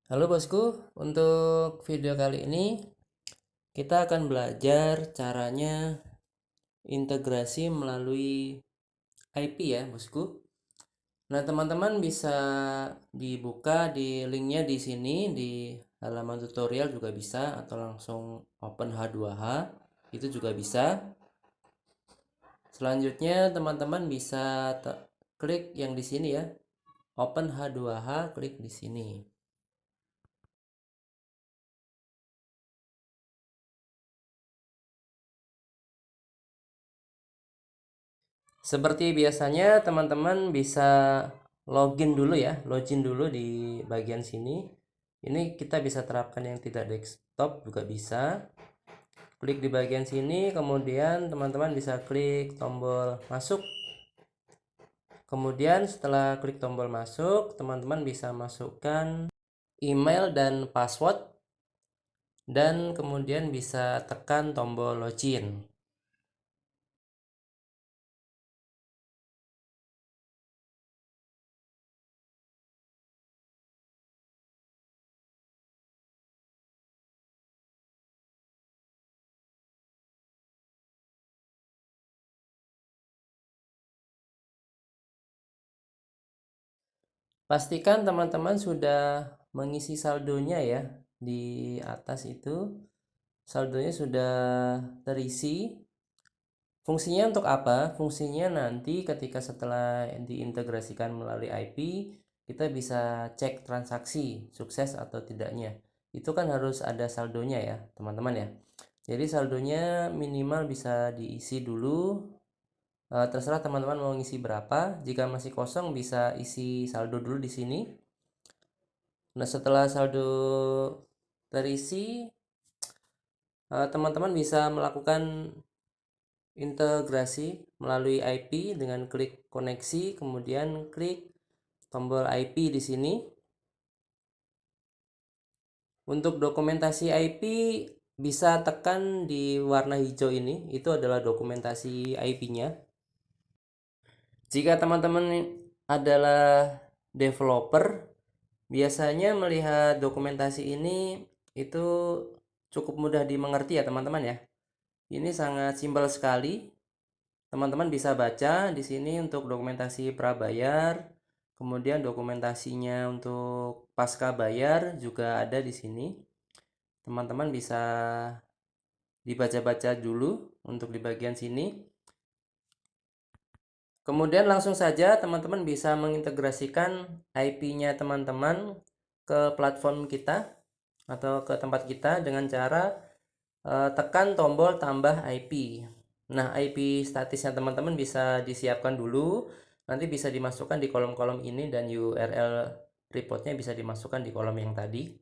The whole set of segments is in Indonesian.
Halo bosku, untuk video kali ini kita akan belajar caranya integrasi melalui IP ya bosku. Nah teman-teman bisa dibuka di linknya di sini di halaman tutorial juga bisa atau langsung open H2H itu juga bisa. Selanjutnya teman-teman bisa klik yang di sini ya, open H2H, klik di sini. Seperti biasanya teman-teman bisa login dulu di bagian sini. Ini kita bisa terapkan yang tidak desktop juga bisa. Klik di bagian sini, kemudian teman-teman bisa klik tombol masuk. Kemudian setelah klik tombol masuk, teman-teman bisa masukkan email dan password dan kemudian bisa tekan tombol login. Pastikan teman-teman sudah mengisi saldonya ya. Di atas itu saldonya sudah terisi. Fungsinya untuk apa? Fungsinya nanti ketika setelah diintegrasikan melalui IP, kita bisa cek transaksi sukses atau tidaknya. Itu kan harus ada saldonya ya, teman-teman ya. Jadi saldonya minimal bisa diisi dulu. Terserah teman-teman mau ngisi berapa. Jika masih kosong bisa isi saldo dulu di sini. Nah, setelah saldo terisi, teman-teman bisa melakukan integrasi melalui IP dengan klik koneksi, kemudian klik tombol IP di sini. Untuk dokumentasi IP bisa tekan di warna hijau ini, itu adalah dokumentasi IP-nya. Jika teman-teman adalah developer, biasanya melihat dokumentasi ini itu cukup mudah dimengerti ya teman-teman ya. Ini sangat simpel sekali. Teman-teman bisa baca di sini untuk dokumentasi prabayar, kemudian dokumentasinya untuk pasca bayar juga ada di sini. Teman-teman bisa dibaca-baca dulu untuk di bagian sini. Kemudian langsung saja teman-teman bisa mengintegrasikan IP-nya teman-teman ke platform kita atau ke tempat kita dengan cara tekan tombol tambah IP. Nah, IP statisnya teman-teman bisa disiapkan dulu. Nanti bisa dimasukkan di kolom-kolom ini dan URL reportnya bisa dimasukkan di kolom yang tadi.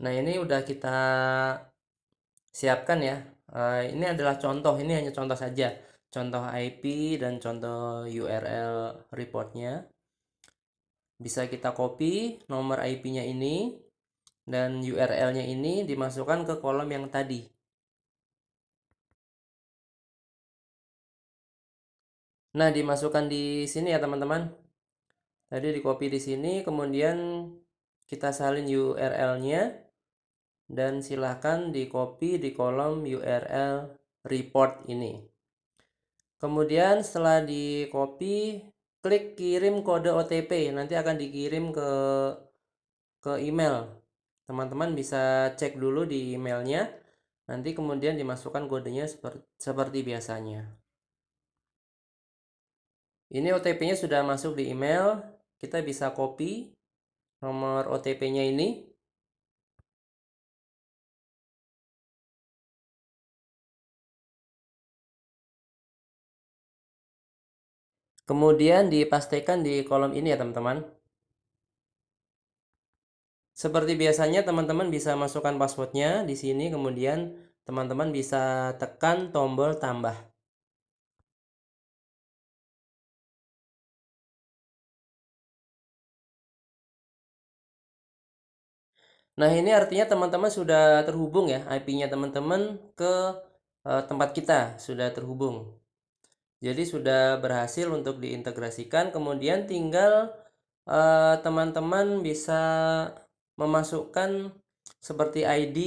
Nah, ini udah kita siapkan ya. Ini adalah contoh, ini hanya contoh saja. Contoh IP dan contoh URL reportnya. Bisa kita copy nomor IP-nya ini dan URL-nya ini dimasukkan ke kolom yang tadi. Nah, dimasukkan di sini ya teman-teman. Tadi di copy di sini, kemudian kita salin URL-nya dan silahkan di copy di kolom URL report ini. Kemudian setelah di copy, klik kirim kode OTP. Nanti akan dikirim ke email. Teman-teman bisa cek dulu di emailnya. Nanti kemudian dimasukkan kodenya seperti biasanya. Ini OTP-nya sudah masuk di email. Kita bisa copy nomor OTP-nya ini. Kemudian dipastikan di kolom ini ya teman-teman. Seperti biasanya teman-teman bisa masukkan passwordnya di sini. Kemudian teman-teman bisa tekan tombol tambah. Nah, ini artinya teman-teman sudah terhubung ya, IP-nya teman-teman ke tempat kita sudah terhubung. Jadi sudah berhasil untuk diintegrasikan, kemudian tinggal teman-teman bisa memasukkan seperti ID,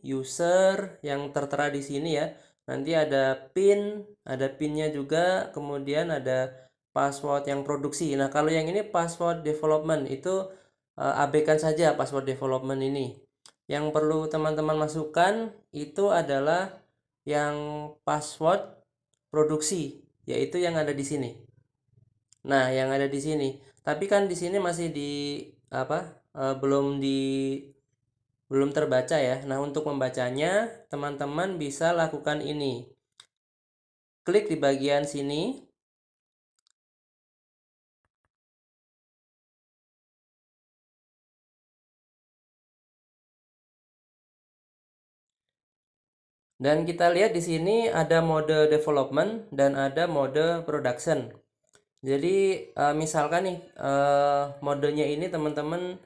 user yang tertera di sini ya. Nanti ada PIN-nya juga, kemudian ada password yang produksi. Nah, kalau yang ini password development itu abaikan saja password development ini. Yang perlu teman-teman masukkan itu adalah yang password produksi, yaitu yang ada di sini. Nah, yang ada di sini. Tapi kan di sini masih di apa? Belum terbaca ya. Nah, untuk membacanya, teman-teman bisa lakukan ini. Klik di bagian sini. Dan kita lihat di sini ada mode development dan ada mode production. Jadi misalkan nih modenya ini teman-teman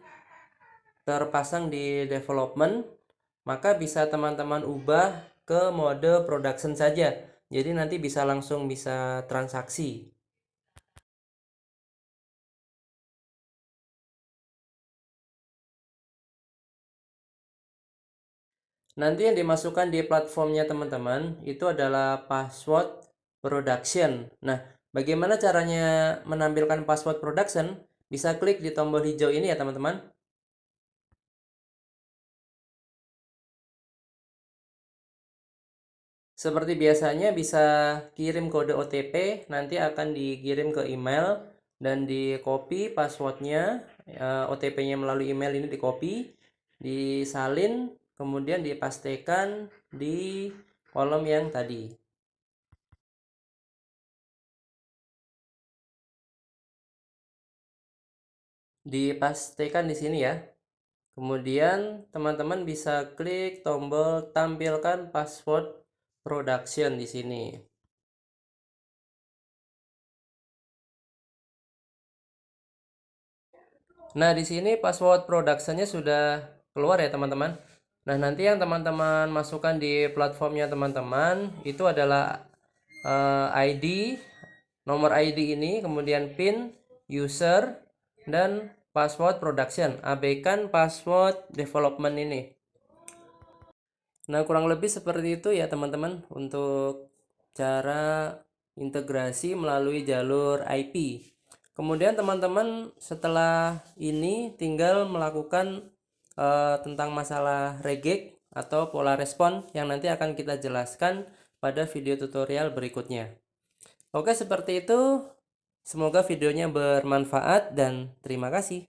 terpasang di development, maka bisa teman-teman ubah ke mode production saja. Jadi nanti bisa langsung bisa transaksi. Nanti yang dimasukkan di platformnya teman-teman itu adalah password production. Nah, bagaimana caranya menampilkan password production? Bisa klik di tombol hijau ini ya teman-teman. Seperti biasanya bisa kirim kode OTP, nanti akan dikirim ke email dan di copy passwordnya, OTP-nya melalui email ini di copy, disalin, kemudian dipastikan di kolom yang tadi. Dipastikan di sini ya. Kemudian teman-teman bisa klik tombol tampilkan password production di sini. Nah, di sini password productionnya sudah keluar ya teman-teman. Nah, nanti yang teman-teman masukkan di platformnya teman-teman itu adalah ID, nomor ID ini, kemudian PIN, user, dan password production. Abaikan password development ini. Nah, kurang lebih seperti itu ya teman-teman untuk cara integrasi melalui jalur IP. Kemudian teman-teman setelah ini tinggal melakukan tentang masalah regek atau pola respon yang nanti akan kita jelaskan pada video tutorial berikutnya. Oke, seperti itu. Semoga videonya bermanfaat dan terima kasih.